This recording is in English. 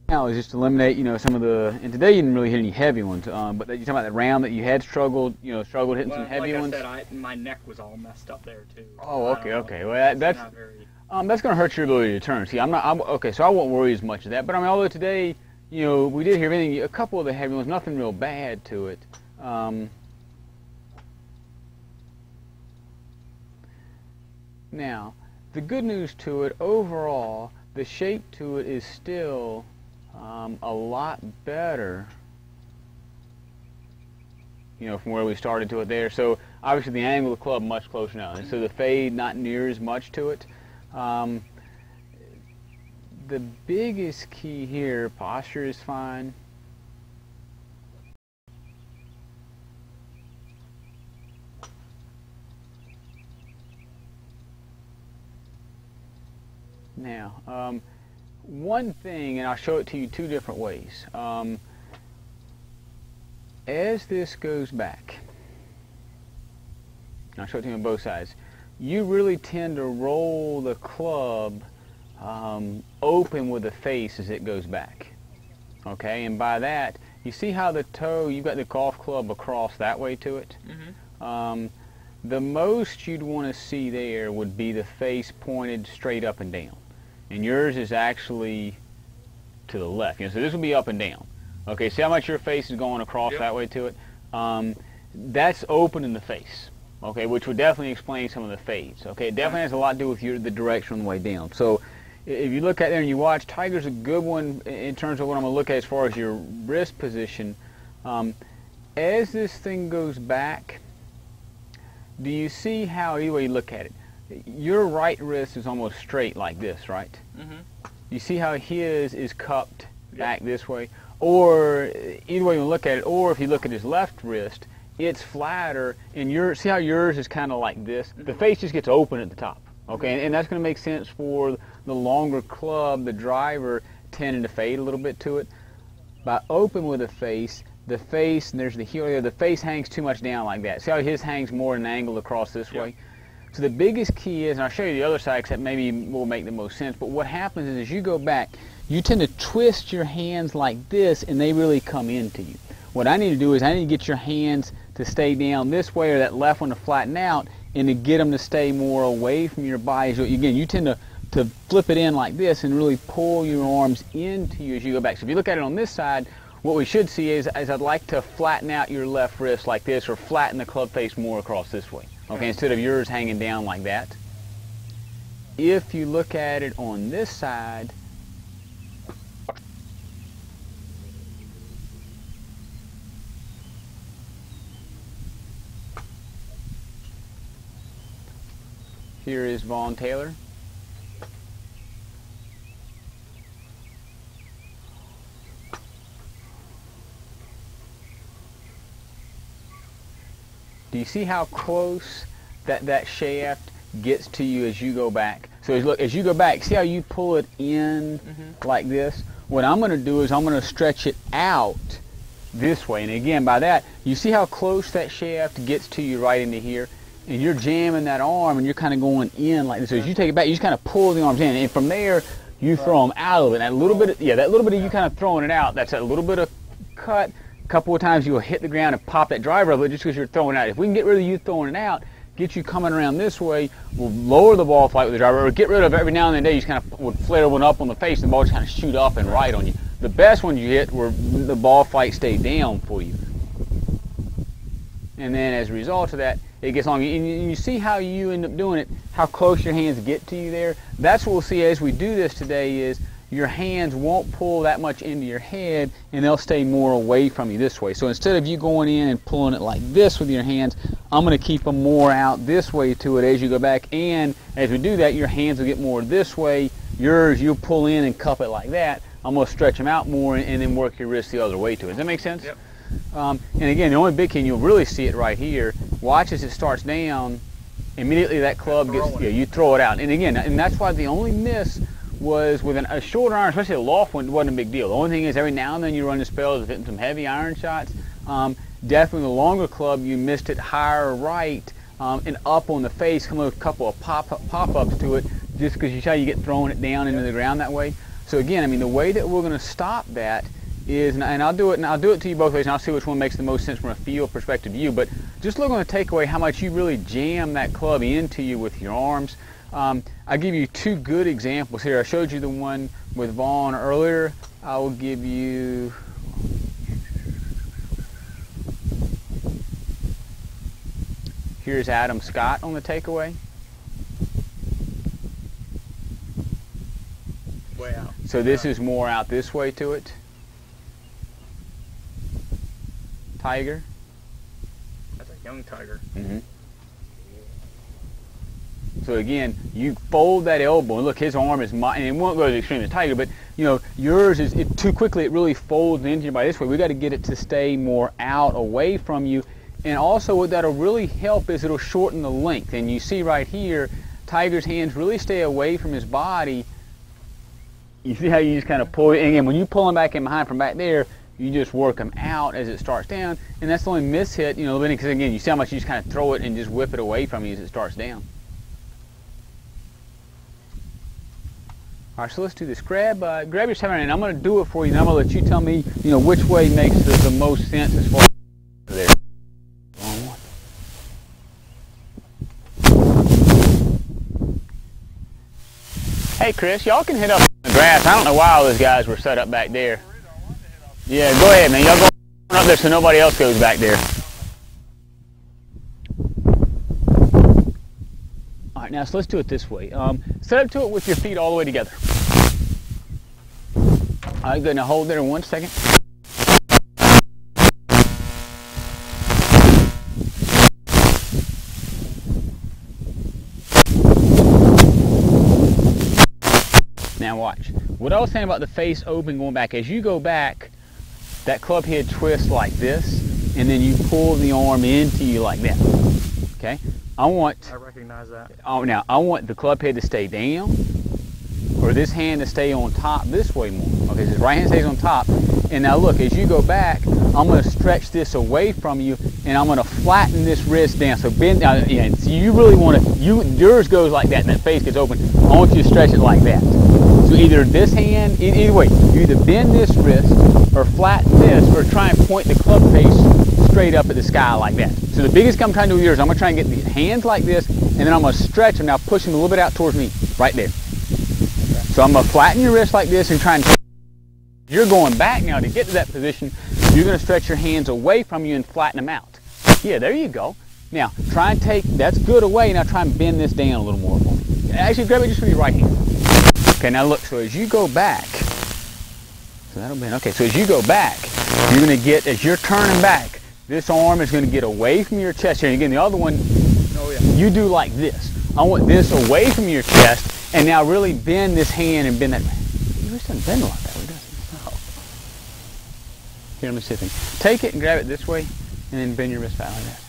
now is just eliminate, some of the, and today you didn't really hit any heavy ones, but you're talking about the round that you had struggled hitting some heavy ones? Like I said, my neck was all messed up there too. Oh, okay. Well, that's going to hurt your ability to turn. See, okay, so I won't worry as much of that. But I mean, although today, we did hear anything, a couple of the heavy ones, nothing real bad to it. Now, the good news to it, overall, the shape to it is still a lot better, from where we started to it there. So obviously the angle of the club much closer now, and so the fade not near as much to it. The biggest key here, posture is fine. Now, one thing, and I'll show it to you two different ways. As this goes back, I'll show it to you on both sides, you really tend to roll the club open with the face as it goes back. Okay, and by that, you see how the toe, you've got the golf club across that way to it? Mm-hmm. The most you'd want to see there would be the face pointed straight up and down. And yours is actually to the left. So this will be up and down. Okay, see how much your face is going across that way to it? That's open in the face. Okay, which would definitely explain some of the fades. Okay, it definitely has a lot to do with the direction on the way down. So if you look at there and you watch, Tiger's a good one in terms of what I'm going to look at as far as your wrist position. As this thing goes back, do you see how, either way you look at it, your right wrist is almost straight like this, right? Mm-hmm. You see how his is cupped back this way? Or either way you look at it, or if you look at his left wrist, it's flatter, and see how yours is kind of like this? Mm-hmm. The face just gets open at the top, okay? Mm-hmm. And that's going to make sense for the longer club, the driver tending to fade a little bit to it. By open with the face, and there's the heel there, the face hangs too much down like that. See how his hangs more at an angle across this way? So the biggest key is, and I'll show you the other side because that maybe will make the most sense, but what happens is as you go back, you tend to twist your hands like this and they really come into you. What I need to do is I need to get your hands to stay down this way, or that left one to flatten out, and to get them to stay more away from your body. So again, you tend to flip it in like this and really pull your arms into you as you go back. So if you look at it on this side, what we should see is I'd like to flatten out your left wrist like this, or flatten the club face more across this way. Okay, instead of yours hanging down like that. If you look at it on this side, here is Vaughn Taylor. Do you see how close that shaft gets to you as you go back? So as you go back, see how you pull it in like this? What I'm going to do is I'm going to stretch it out this way. And again, by that, you see how close that shaft gets to you right into here? And you're jamming that arm and you're kind of going in like this. So as you take it back, you just kind of pull the arms in. And from there, you throw them out of it. And that little bit of you kind of throwing it out, that's a little bit of cut. A couple of times you'll hit the ground and pop that driver up just because you're throwing it out. If we can get rid of you throwing it out, get you coming around this way, we'll lower the ball flight with the driver, or get rid of every now and then you just kind of would flare one up on the face and the ball just kind of shoot up and right on you. The best ones you hit where the ball flight stayed down for you. And then as a result of that, it gets long. And you see how you end up doing it, how close your hands get to you there. That's what we'll see as we do this today is your hands won't pull that much into your head and they'll stay more away from you this way. So instead of you going in and pulling it like this with your hands, I'm going to keep them more out this way to it as you go back. And as we do that, your hands will get more this way. Yours, you'll pull in and cup it like that. I'm going to stretch them out more and then work your wrist the other way to it. Does that make sense? Yep. And again, the only big key, and you'll really see it right here, watch as it starts down, immediately that club gets, you throw it out. And again, and that's why the only miss was with a shorter iron, especially a loft one, wasn't a big deal. The only thing is every now and then you run the spells of hitting some heavy iron shots. Definitely the longer club, you missed it higher right and up on the face, come with a couple of pop-ups to it, just because you see how you get throwing it down into the ground that way. So again, I mean, the way that we're going to stop that is, and I'll do it to you both ways, and I'll see which one makes the most sense from a feel perspective to you. But just look on the takeaway how much you really jam that club into you with your arms. I'll give you two good examples here. I showed you the one with Vaughn earlier. I will give you. Here's Adam Scott on the takeaway. Way out. So this is more out this way to it. Tiger. That's a young tiger. Mm-hmm. So again, you fold that elbow, and look, his arm is, and it won't go as extreme as Tiger, but you know, yours is too quickly. It really folds into your body this way. We got to get it to stay more out, away from you, and also what that'll really help is it'll shorten the length. And you see right here, Tiger's hands really stay away from his body. You see how you just kind of pull, and again, when you pull him back in behind from back there, you just work them out as it starts down, and that's the only miss hit, you know, because again, you see how much you just kind of throw it and just whip it away from you as it starts down. All right, so let's do this. Grab your 7 and I'm going to do it for you, and I'm going to let you tell me, you know, which way makes the most sense as far as there. Hey, Chris, y'all can hit up on the grass. I don't know why all those guys were set up back there. Yeah, go ahead, man. Y'all go up there so nobody else goes back there. All right, now so let's do it this way. Set up to it with your feet all the way together. All right, good. Now hold there 1 second. Now watch. What I was saying about the face open going back, as you go back, that club head twists like this, and then you pull the arm into you like that. Okay? I recognize that. Oh, now I want the club head to stay down, or this hand to stay on top this way more. Okay, so this right hand stays on top. And now look, as you go back, I'm going to stretch this away from you, and I'm going to flatten this wrist down. So bend down. Yeah, so you really want to. Yours goes like that, and that face gets open. I want you to stretch it like that. So either this hand, either way, you either bend this wrist or flatten this, or try and point the club face straight up at the sky like that. So the biggest I'm trying to do with yours, I'm going to try and get the hands like this, and then I'm going to stretch them. Now push them a little bit out towards me, right there. So I'm going to flatten your wrist like this and try and. You're going back now to get to that position. You're going to stretch your hands away from you and flatten them out. Yeah, there you go. Now try and take, that's good away. Now try and bend this down a little more for me. Actually, grab it just with your right hand. Okay, now look, so as you go back, so that'll bend. Okay, so as you go back, you're going to get, as you're turning back, this arm is going to get away from your chest here. And again, the other one, you do like this. I want this away from your chest, and now really bend this hand and bend that. Your wrist doesn't bend like that, does it? No. Here, let me see if I can. Take it and grab it this way, and then bend your wrist back like that.